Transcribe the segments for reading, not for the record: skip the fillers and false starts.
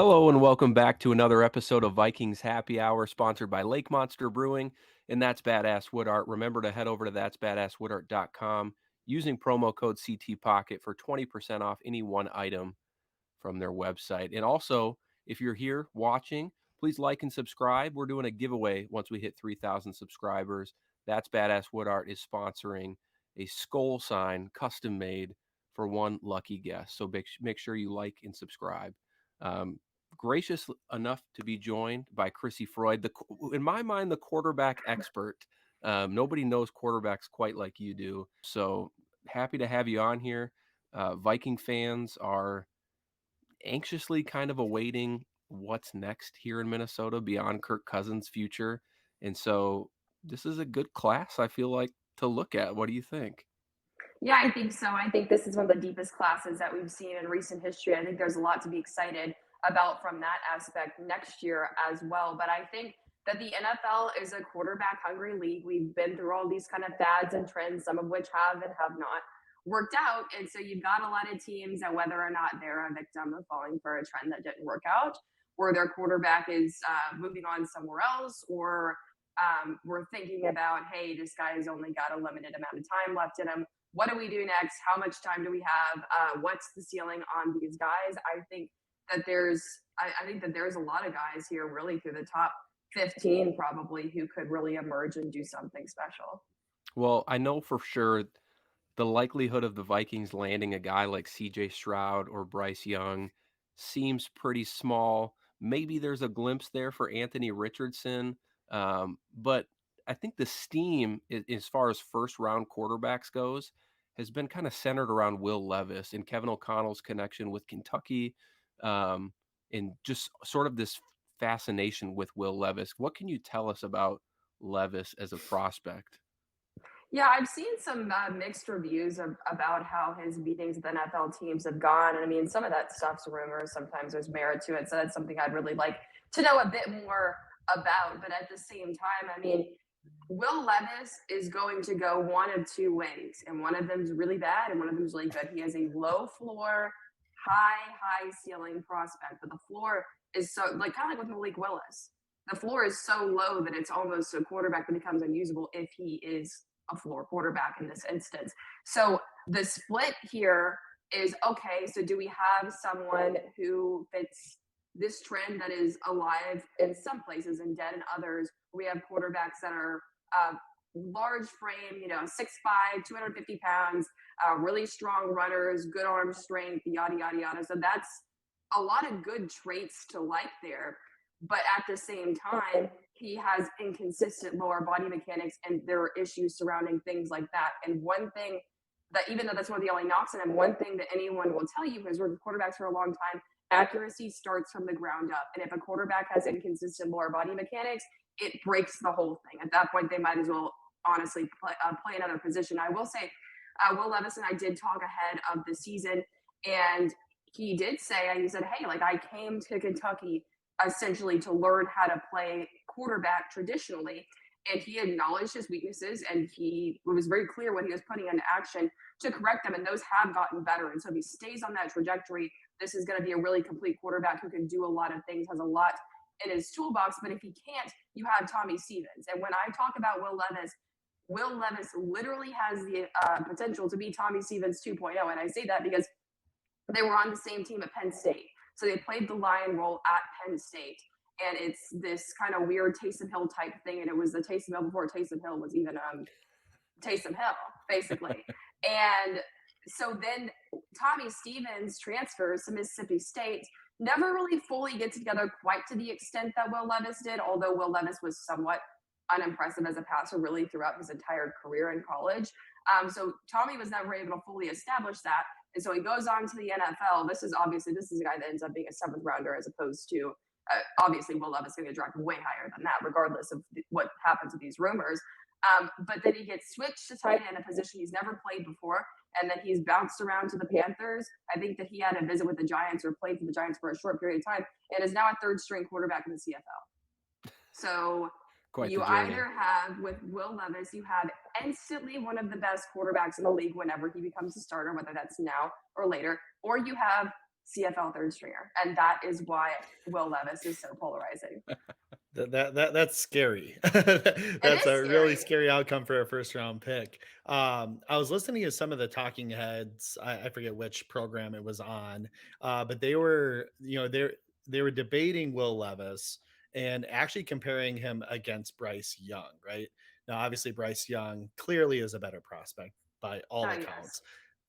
Hello and welcome back to another episode of Vikings Happy Hour, sponsored by Lake Monster Brewing and That's Badass Wood Art. Remember to head over to that'sbadasswoodart.com using promo code CT Pocket for 20% off any one item from their website. And also, if you're here watching, please like and subscribe. We're doing a giveaway once we hit 3,000 subscribers. That's Badass Wood Art is sponsoring a SKOL sign custom made for one lucky guest. So make sure you like and subscribe. Gracious enough to be joined by Crissy Froyd, in my mind, the quarterback expert. Nobody knows quarterbacks quite like you do. So happy to have you on here. Viking fans are anxiously kind of awaiting what's next here in Minnesota beyond Kirk Cousins' future. And so this is a good class, I feel like, to look at. What do you think? Yeah, I think so. I think this is one of the deepest classes that we've seen in recent history. I think there's a lot to be excited about from that aspect next year as well. But I think that the NFL is a quarterback hungry league. We've been through all these kind of fads and trends, some of which have and have not worked out. And so you've got a lot of teams that whether or not they're a victim of falling for a trend that didn't work out, or their quarterback is moving on somewhere else, or we're thinking about, hey, this guy has only got a limited amount of time left in him. What do we do next? How much time do we have? What's the ceiling on these guys? I think that there's a lot of guys here really through the top 15 probably who could really emerge and do something special. Well, I know for sure the likelihood of the Vikings landing a guy like CJ Stroud or Bryce Young seems pretty small. Maybe there's a glimpse there for Anthony Richardson. But I think the steam, as far as first round quarterbacks goes, has been kind of centered around Will Levis and Kevin O'Connell's connection with Kentucky, and just sort of this fascination with Will Levis. What can you tell us about Levis as a prospect? Yeah, I've seen some mixed reviews about how his meetings with NFL teams have gone. And I mean, some of that stuff's rumors. Sometimes there's merit to it. So that's something I'd really like to know a bit more about. But at the same time, I mean, Will Levis is going to go one of two ways. And one of them's really bad and one of them's really good. He has a low floor, high ceiling prospect. But the floor is so, like, kind of like with Malik Willis. The floor is so low that it's almost a quarterback that becomes unusable if he is a floor quarterback in this instance. So the split here is okay. So do we have someone who fits this trend that is alive in some places and dead in others? We have quarterbacks that are large frame, 6'5", 250 pounds, really strong runners, good arm strength, yada, yada, yada. So that's a lot of good traits to like there. But at the same time, he has inconsistent lower body mechanics, and there are issues surrounding things like that. And one thing that, even though that's one of the only knocks on him, one thing that anyone will tell you who's worked with quarterbacks for a long time, accuracy starts from the ground up. And if a quarterback has inconsistent lower body mechanics, it breaks the whole thing. At that point, they might as well honestly play another position. I will say, Will Levis and I did talk ahead of the season, and he did say, he said, hey, like, I came to Kentucky essentially to learn how to play quarterback traditionally. And he acknowledged his weaknesses, and he was very clear when he was putting into action to correct them. And those have gotten better. And so if he stays on that trajectory, this is going to be a really complete quarterback who can do a lot of things, has a lot in his toolbox. But if he can't, you have Tommy Stevens. And when I talk about Will Levis literally has the potential to be Tommy Stevens 2.0. And I say that because they were on the same team at Penn State. So they played the lion role at Penn State. And it's this kind of weird Taysom Hill type thing. And it was the Taysom Hill before Taysom Hill was even Taysom Hill, basically. And so then Tommy Stevens transfers to Mississippi State, never really fully gets together quite to the extent that Will Levis did, although Will Levis was somewhat unimpressive as a passer really throughout his entire career in college. So Tommy was never able to fully establish that. And so he goes on to the NFL. This is a guy that ends up being a seventh rounder as opposed to, obviously, Will Levis is going to get drafted way higher than that, regardless of what happens with these rumors. But then he gets switched to tight end, a position he's never played before, and then he's bounced around to the Panthers. I think that he had a visit with the Giants or played for the Giants for a short period of time, and is now a third-string quarterback in the CFL. So you either have, with Will Levis, you have instantly one of the best quarterbacks in the league whenever he becomes a starter, whether that's now or later, or you have CFL third stringer. And that is why Will Levis is so polarizing. That's scary. It That's is a really scary. scary outcome for a first round pick. I was listening to some of the talking heads. I forget which program it was on, but they were, they were debating Will Levis and actually comparing him against Bryce Young. Right now, obviously, Bryce Young clearly is a better prospect by all Yes. accounts.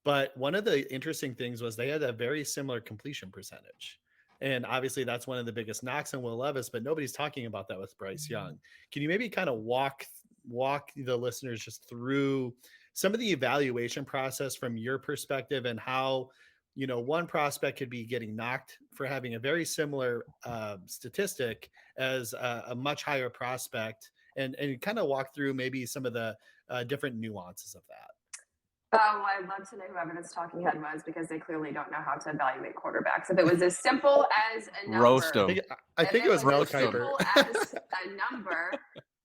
But one of the interesting things was they had a very similar completion percentage. And obviously, that's one of the biggest knocks on Will Levis, but nobody's talking about that with Bryce Young. Can you maybe kind of walk the listeners just through some of the evaluation process from your perspective and how one prospect could be getting knocked for having a very similar statistic as a much higher prospect, and kind of walk through maybe some of the different nuances of that? Oh, well, I'd love to know whoever this talking head was because they clearly don't know how to evaluate quarterbacks. If it was as simple as a Roast number, I them. think I if think it it was was Mel as Roast 'em. Kiper. simple as a number,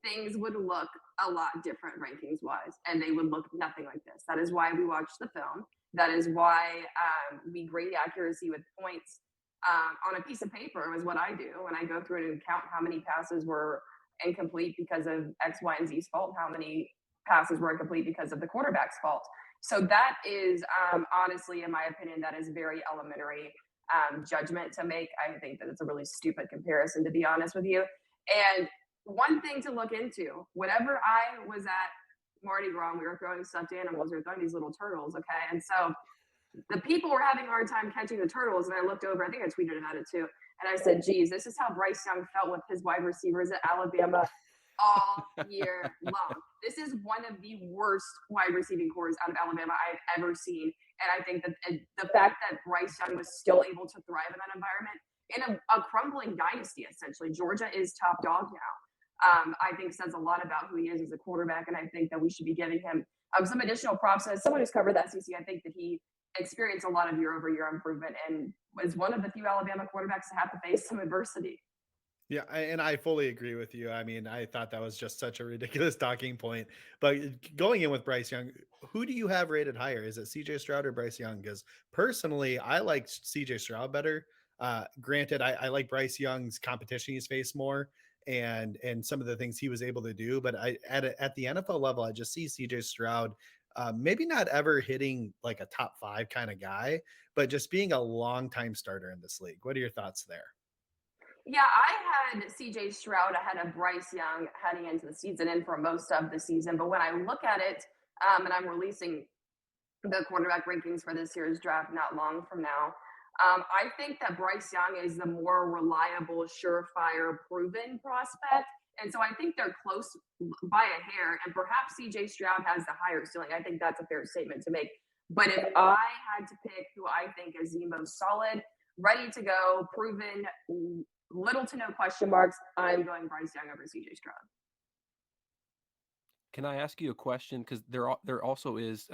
things would look a lot different rankings wise, and they would look nothing like this. That is why we watch the film. That is why we grade accuracy with points on a piece of paper, is what I do. When I go through and count how many passes were incomplete because of X, Y, and Z's fault, how many passes were incomplete because of the quarterback's fault. So that is honestly, in my opinion, that is very elementary judgment to make. I think that it's a really stupid comparison, to be honest with you. And one thing to look into, whenever I was at Mardi Gras, we were throwing stuffed animals, we were throwing these little turtles, okay? And so the people were having a hard time catching the turtles. And I looked over, I think I tweeted about it too. And I said, geez, this is how Bryce Young felt with his wide receivers at Alabama all year long. This is one of the worst wide receiving cores out of Alabama I've ever seen. And I think that the fact that Bryce Young was still able to thrive in that environment in a crumbling dynasty, essentially, Georgia is top dog now. I think says a lot about who he is as a quarterback. And I think that we should be giving him some additional props. As someone who's covered the SEC, I think that he experienced a lot of year over year improvement and was one of the few Alabama quarterbacks to have to face some adversity. Yeah, and I fully agree with you. I mean, I thought that was just such a ridiculous talking point. But going in with Bryce Young, who do you have rated higher? Is it CJ Stroud or Bryce Young? Because personally, I like CJ Stroud better. Granted, I like Bryce Young's competition he's faced more and some of the things he was able to do. But at the NFL level, I just see CJ Stroud maybe not ever hitting like a top 5 kind of guy, but just being a long time starter in this league. What are your thoughts there? Yeah, I had CJ Stroud ahead of Bryce Young heading into the season and for most of the season. But when I look at it, and I'm releasing the quarterback rankings for this year's draft not long from now, I think that Bryce Young is the more reliable, surefire, proven prospect. And so I think they're close by a hair. And perhaps CJ Stroud has the higher ceiling. I think that's a fair statement to make. But if I had to pick who I think is the most solid, ready to go, proven, little to no question marks, I'm going Bryce Young over CJ Stroud. Can I ask you a question? Because there also is,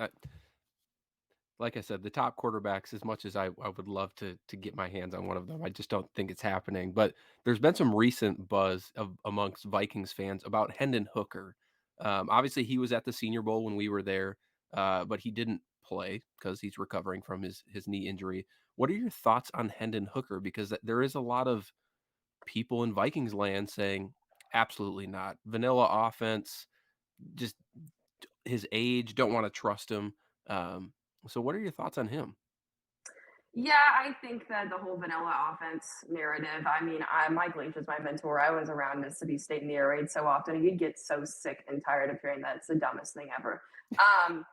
like I said, the top quarterbacks. As much as I would love to get my hands on one of them, I just don't think it's happening. But there's been some recent buzz amongst Vikings fans about Hendon Hooker. Obviously, he was at the Senior Bowl when we were there, but he didn't play because he's recovering from his knee injury. What are your thoughts on Hendon Hooker? Because there is a lot of people in Vikings land saying absolutely not. Vanilla offense, just his age, don't want to trust him. So what are your thoughts on him? Yeah, I think that the whole vanilla offense narrative. I mean, Mike Leach was my mentor. I was around Mississippi State in the air raid so often, and you'd get so sick and tired of hearing that it's the dumbest thing ever. And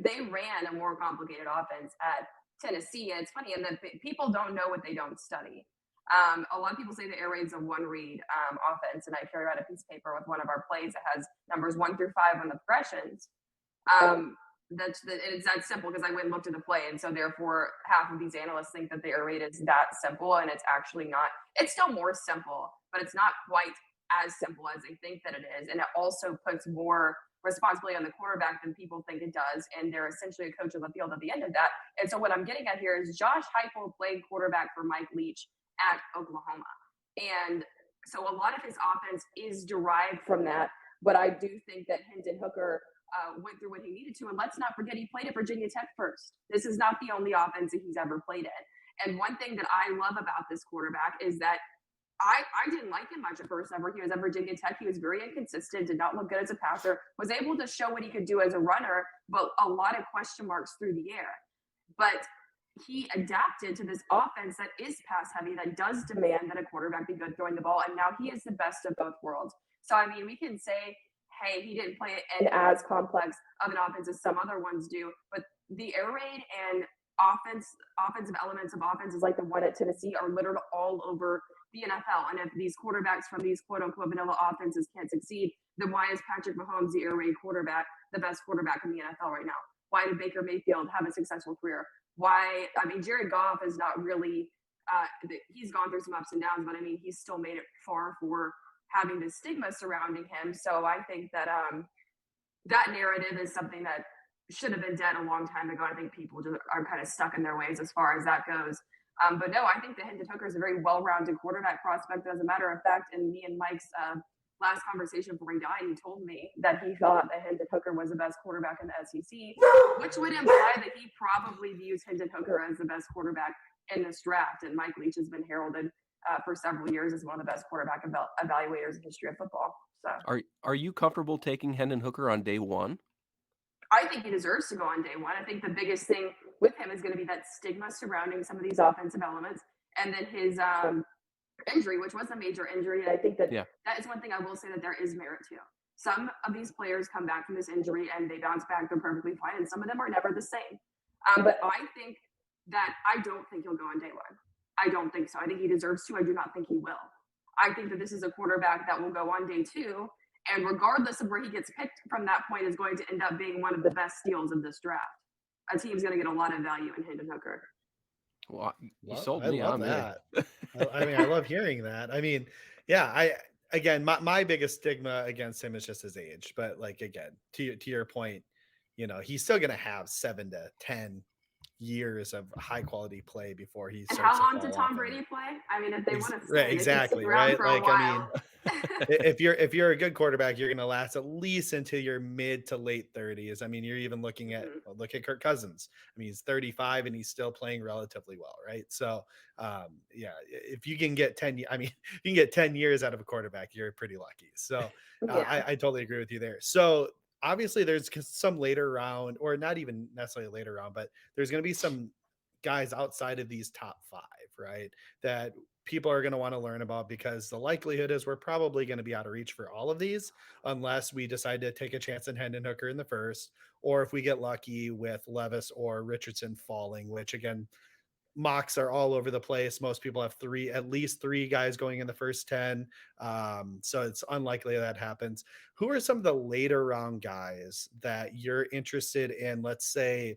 they ran a more complicated offense at Tennessee, and it's funny, and that people don't know what they don't study. A lot of people say the air raid's a one read offense, and I carry around a piece of paper with one of our plays that has numbers 1 through 5 on the progressions. It's that simple because I went and looked at the play, and so therefore half of these analysts think that the air raid is that simple, and it's actually not. It's still more simple, but it's not quite as simple as they think that it is, and it also puts more responsibility on the quarterback than people think it does, and they're essentially a coach on the field at the end of that. And so what I'm getting at here is Josh Heupel played quarterback for Mike Leach at Oklahoma, and so a lot of his offense is derived from that. But I do think that Hendon Hooker went through what he needed to. And let's not forget, he played at Virginia Tech first. This is not the only offense that he's ever played in. And one thing that I love about this quarterback is that I didn't like him much at first. Ever he was at Virginia Tech, he was very inconsistent, did not look good as a passer, was able to show what he could do as a runner, but a lot of question marks through the air. But he adapted to this offense that is pass heavy, that does demand that a quarterback be good throwing the ball, and now he is the best of both worlds. So I mean, we can say, hey, he didn't play in as complex of an offense as some other ones do, but the air raid and offensive elements of offenses like the one at Tennessee are littered all over the NFL. And if these quarterbacks from these quote unquote vanilla offenses can't succeed, then why is Patrick Mahomes, the air raid quarterback, the best quarterback in the NFL right now? Why did Baker Mayfield have a successful career? I mean, Jared Goff is not really, he's gone through some ups and downs, but I mean, he's still made it far for having the stigma surrounding him. So I think that that narrative is something that should have been dead a long time ago. I think people just are kind of stuck in their ways as far as that goes. But no, I think that Hendon Hooker is a very well-rounded quarterback prospect. As a matter of fact, in me and Mike's last conversation before he died, he told me that he thought that Hendon Hooker was the best quarterback in the SEC, which would imply that he probably views Hendon Hooker as the best quarterback in this draft. And Mike Leach has been heralded for several years as one of the best quarterback evaluators in the history of football. So, are you comfortable taking Hendon Hooker on day one? I think he deserves to go on day one. I think the biggest thing with him is going to be that stigma surrounding some of these offensive elements, and then his injury, which was a major injury. And I think that that is one thing I will say that there is merit to. Some of these players come back from this injury and they bounce back. They're perfectly fine, and some of them are never the same. But I think that I don't think he'll go on day one. I don't think so. I think he deserves to. I do not think he will. I think that this is a quarterback that will go on day two. And regardless of where he gets picked from that point, is going to end up being one of the best steals of this draft. A team's going to get a lot of value in Hendon Hooker. Well, you sold me on that. I mean, I love hearing that. I mean, yeah, my biggest stigma against him is just his age. But like, again, to your point, you know, he's still going to have 7 to 10 years of high quality play before he starts. And how long did Tom Brady play? I mean, if they want to stay, exactly, right? Like, I mean, if you're a good quarterback, you're going to last at least until your mid to late 30s. I mean, you're even looking at look at Kirk Cousins. I mean, he's 35 and he's still playing relatively well, right? So, yeah, if you can get 10, I mean, you can get 10 years out of a quarterback, you're pretty lucky. So, I totally agree with you there. So, obviously, there's some later round, or not even necessarily later round, but there's going to be some guys outside of these top 5, right, that people are going to want to learn about, because the likelihood is we're probably going to be out of reach for all of these unless we decide to take a chance in Hendon Hooker in the first, or if we get lucky with Levis or Richardson falling, which again, mocks are all over the place. Most people have at least three guys going in the first 10. So it's unlikely that happens. Who are some of the later round guys that you're interested in? Let's say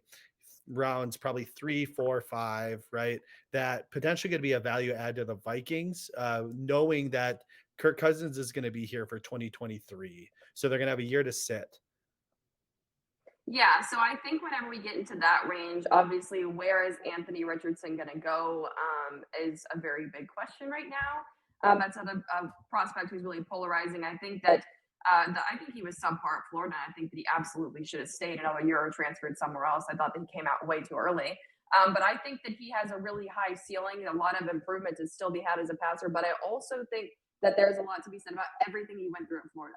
rounds probably 3, 4, 5, right? That potentially could be a value add to the Vikings, knowing that Kirk Cousins is going to be here for 2023. So they're going to have a year to sit. Yeah, so I think whenever we get into that range, obviously, where is Anthony Richardson going to go is a very big question right now. That's a prospect who's really polarizing. I think that I think he was subpar at Florida. I think that he absolutely should have stayed another year or transferred somewhere else. I thought that he came out way too early. But I think that he has a really high ceiling and a lot of improvement to still be had as a passer. But I also think that there's a lot to be said about everything he went through at Florida.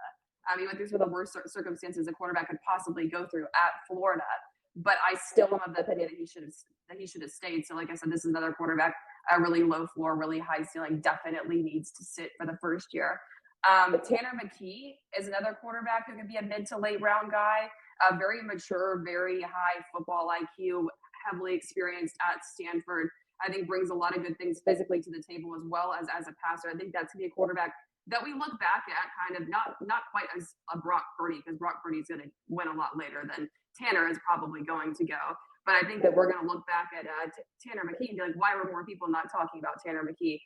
He went through some of the worst circumstances a quarterback could possibly go through at Florida. But I still am of the opinion that he should have stayed. So like I said, this is another quarterback, a really low floor, really high ceiling, definitely needs to sit for the first year. Tanner McKee is another quarterback who could be a mid to late round guy, very mature, very high football IQ, heavily experienced at Stanford. I think brings a lot of good things physically to the table as well as a passer. I think that's going to be a quarterback that we look back at kind of not quite as a Brock Purdy, because Brock Purdy is going to win a lot later than Tanner is probably going to go. But I think that we're going to look back at Tanner McKee and be like, why were more people not talking about Tanner McKee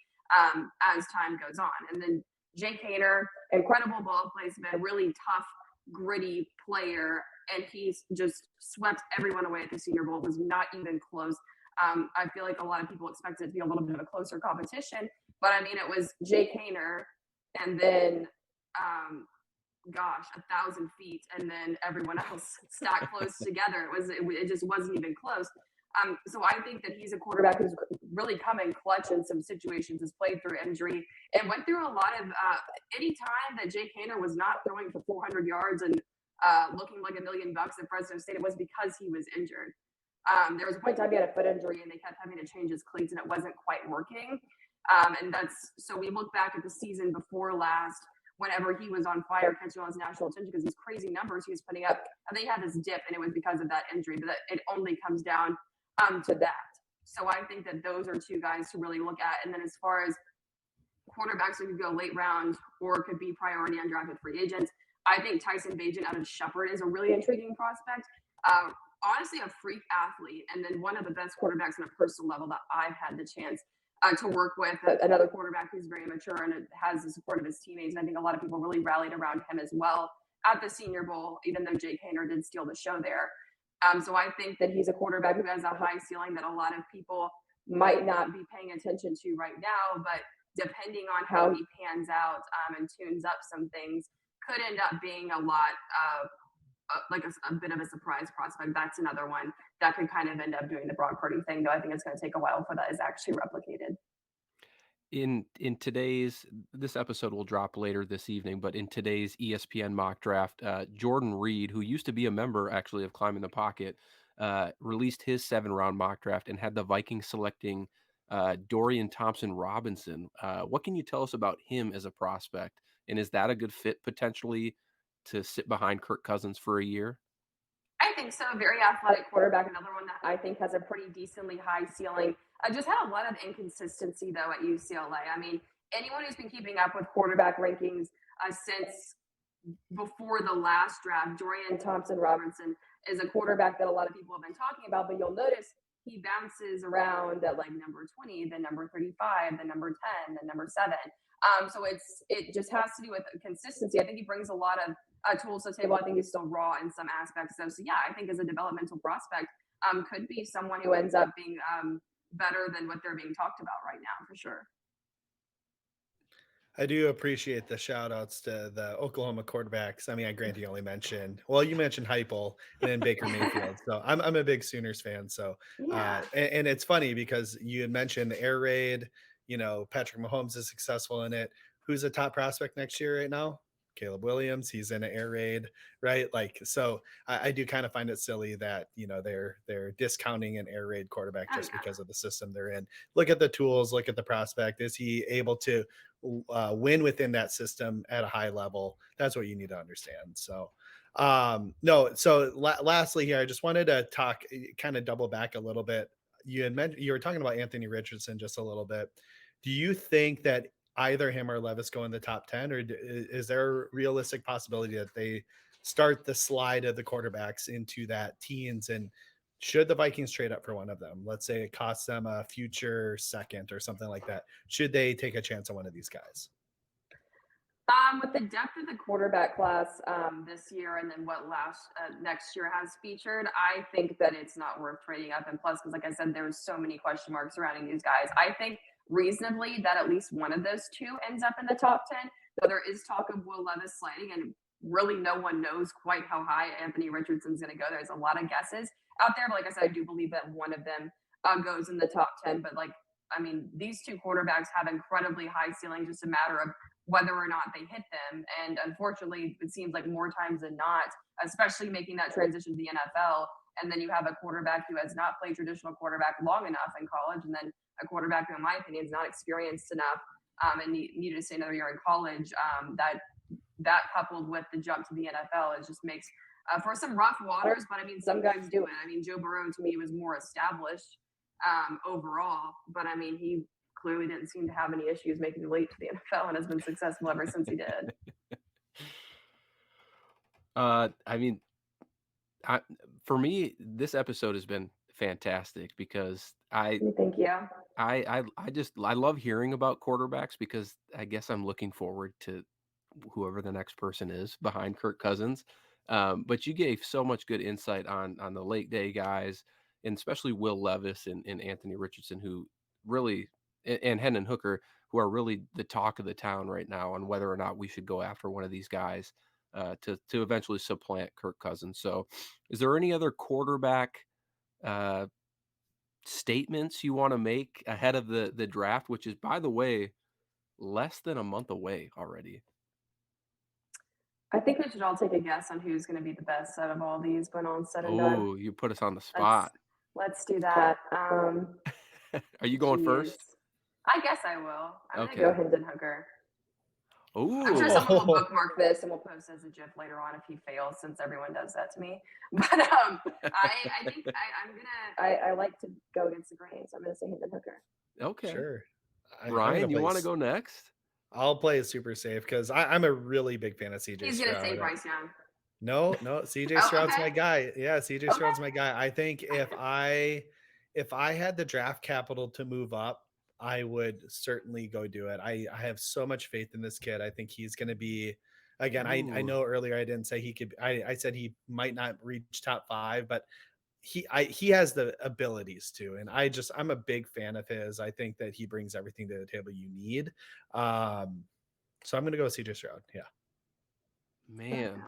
as time goes on? And then Jake Haener, incredible ball placement, really tough, gritty player, and he's just swept everyone away at the Senior Bowl. It was not even close. I feel like a lot of people expected it to be a little bit of a closer competition, but I mean, it was Jake Haener and then gosh, 1,000 feet, and then everyone else stacked close together. It just wasn't even close. So I think that he's a quarterback who's really come in clutch in some situations, has played through injury, and went through a lot of. Any time that Jake Haener was not throwing for 400 yards and looking like $1 million at Fresno State, it was because he was injured. There was a point in time he had a foot injury, and they kept having to change his cleats, and it wasn't quite working. And that's so we look back at the season before last, whenever he was on fire, catching all his national attention because these crazy numbers he was putting up, and they had this dip, and it was because of that injury. But it only comes down to that. So I think that those are two guys to really look at. And then as far as quarterbacks who could go late round or could be priority undrafted free agents, I think Tyson Bagent out of Shepherd is a really intriguing prospect. Honestly, a freak athlete, and then one of the best quarterbacks on a personal level that I've had the chance to work with. Another quarterback who's very mature and has the support of his teammates. And I think a lot of people really rallied around him as well at the Senior Bowl, even though Jake Haener did steal the show there. So I think that he's a quarterback who has a high ceiling that a lot of people might not be paying attention to right now, but depending on how he pans out and tunes up some things, could end up being a lot like a bit of a surprise prospect. That's another one that could kind of end up doing the Brock Purdy thing, though I think it's going to take a while for that is actually replicated. In today's this episode will drop later this evening, but in today's ESPN mock draft, Jordan Reed, who used to be a member actually of Climbing the Pocket, released his 7-round mock draft and had the Vikings selecting Dorian Thompson-Robinson. What can you tell us about him as a prospect, and is that a good fit potentially to sit behind Kirk Cousins for a year? I think so. Very athletic quarterback. Another one that I think has a pretty decently high ceiling. I just had a lot of inconsistency though at UCLA. I mean, anyone who's been keeping up with quarterback rankings since before the last draft, Dorian Thompson-Robinson is a quarterback that a lot of people have been talking about, but you'll notice he bounces around at like number 20, then number 35, then number 10, then number 7. So it just has to do with consistency. I think he brings a lot of tools to the table. I think he's still raw in some aspects. So yeah, I think as a developmental prospect, could be someone who ends up being better than what they're being talked about right now for sure. I do appreciate the shout outs to the Oklahoma quarterbacks. I mean, I grant you only mentioned, well, you mentioned Heupel and then Baker Mayfield. So I'm a big Sooners fan. So, Yeah. and it's funny because you had mentioned the air raid, Patrick Mahomes is successful in it. Who's a top prospect next year right now? Caleb Williams. He's in an air raid, right? Like, so I do kind of find it silly that, they're discounting an air raid quarterback Oh, just yeah. because of the system they're in. Look at the tools, look at the prospect. Is he able to win within that system at a high level? That's what you need to understand. So no, so lastly here, I just wanted to talk, kind of double back a little bit. You had mentioned, you were talking about Anthony Richardson just a little bit. Do you think that either him or Levis go in the top 10, or is there a realistic possibility that they start the slide of the quarterbacks into that teens? And should the Vikings trade up for one of them, let's say it costs them a future second or something like that, should they take a chance on one of these guys? With the depth of the quarterback class this year, and then what next year has featured, I think that it's not worth trading up. And plus, because like I said, there's so many question marks surrounding these guys. I think reasonably that at least one of those two ends up in the top 10. Though there is talk of Will Levis sliding, and really no one knows quite how high Anthony Richardson's going to go. There's a lot of guesses out there, but like I said, I do believe that one of them goes in the top 10. But like, I mean, these two quarterbacks have incredibly high ceilings. Just a matter of whether or not they hit them. And unfortunately, it seems like more times than not, especially making that transition to the NFL. And then you have a quarterback who has not played traditional quarterback long enough in college, and then a quarterback who, in my opinion, is not experienced enough and needed to stay another year in college. That coupled with the jump to the NFL, it just makes for some rough waters. But I mean, some guys do it. I mean, Joe Burrow to me was more established overall, but I mean, he clearly didn't seem to have any issues making the leap to the NFL and has been successful ever since he did. I mean, for me, this episode has been fantastic because Thank you. I love hearing about quarterbacks because I guess I'm looking forward to whoever the next person is behind Kirk Cousins. But you gave so much good insight on the late day guys, and especially Will Levis and Anthony Richardson, who really and Hendon Hooker, who are really the talk of the town right now on whether or not we should go after one of these guys. to eventually supplant Kirk Cousins. So, is there any other quarterback statements you want to make ahead of the draft, which is, by the way, less than a month away already? I think we should all take a guess on who's going to be the best out of all these when all said and done. Oh, you put us on the Let's spot. let's do that. Are you going first? I guess I will. I'm Okay. going to go Hendon Hooker. I'm sure Ooh. someone will bookmark this and we'll post as a GIF later on if he fails, since everyone does that to me. But I think I like to go against the grain, so I'm gonna say Hendon Hooker. Okay. Sure. Ryan, you want to go next? I'll play it super safe because I'm a really big fan of CJ He's Stroud. gonna say Bryce Young. No, CJ Stroud's my guy. Yeah, CJ Stroud's my guy. I think if I had the draft capital to move up, I would certainly go do it. I have so much faith in this kid. I think he's going to be, again, I know earlier I didn't say he could, I said he might not reach top 5, but he has the abilities to, and I'm a big fan of his. I think that he brings everything to the table you need. So I'm going to go with CJ Stroud. Yeah. Man,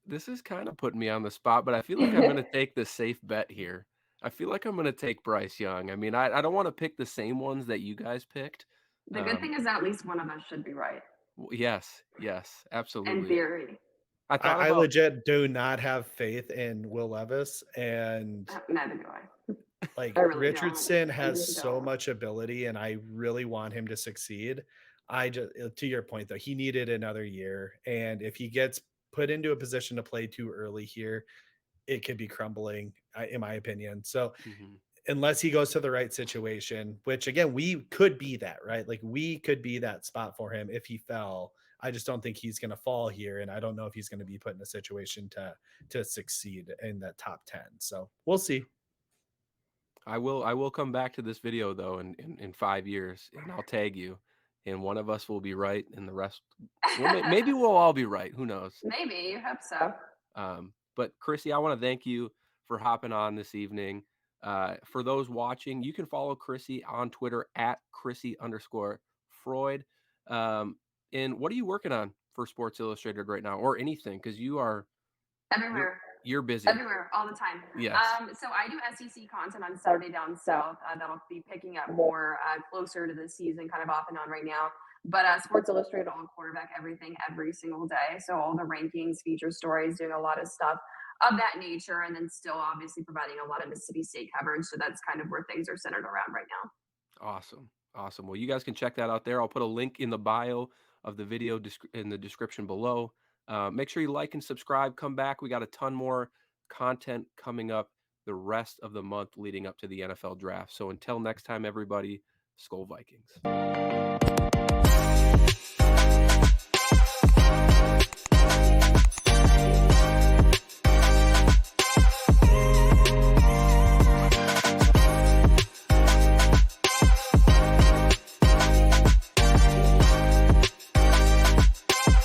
this is kind of putting me on the spot, but I feel like I'm going to take the safe bet here. I feel like I'm going to take Bryce Young. I mean, I don't want to pick the same ones that you guys picked. The good thing is that at least one of us should be right. Yes, absolutely. In theory. I legit do not have faith in Will Levis, and neither do I. Like, really Richardson has so much ability, and I really want him to succeed. To your point though, he needed another year, and if he gets put into a position to play too early here, it could be crumbling, in my opinion. So unless he goes to the right situation, which again, we could be that, right? Like, we could be that spot for him if he fell. I just don't think he's going to fall here. And I don't know if he's going to be put in a situation to succeed in that top 10. So we'll see. I will come back to this video though in 5 years, and I'll tag you, and one of us will be right and the rest, maybe we'll all be right. Who knows? Maybe. You hope so. But Crissy, I want to thank you for hopping on this evening. For those watching, you can follow Crissy on Twitter at Crissy_Froyd. And what are you working on for Sports Illustrated right now, or anything? Because you are everywhere. You're busy. Everywhere, all the time. Yes. So I do SEC content on Saturday Down South. That'll be picking up more closer to the season, kind of off and on right now. But Sports Illustrated on quarterback everything every single day. So all the rankings, feature stories, doing a lot of stuff of that nature, and then still obviously providing a lot of Mississippi State coverage. So that's kind of where things are centered around right now. Awesome. Well, you guys can check that out there. I'll put a link in the bio of the video in the description below. Make sure you like and subscribe. Come back. We got a ton more content coming up the rest of the month leading up to the NFL draft. So until next time, everybody, SKOL Vikings.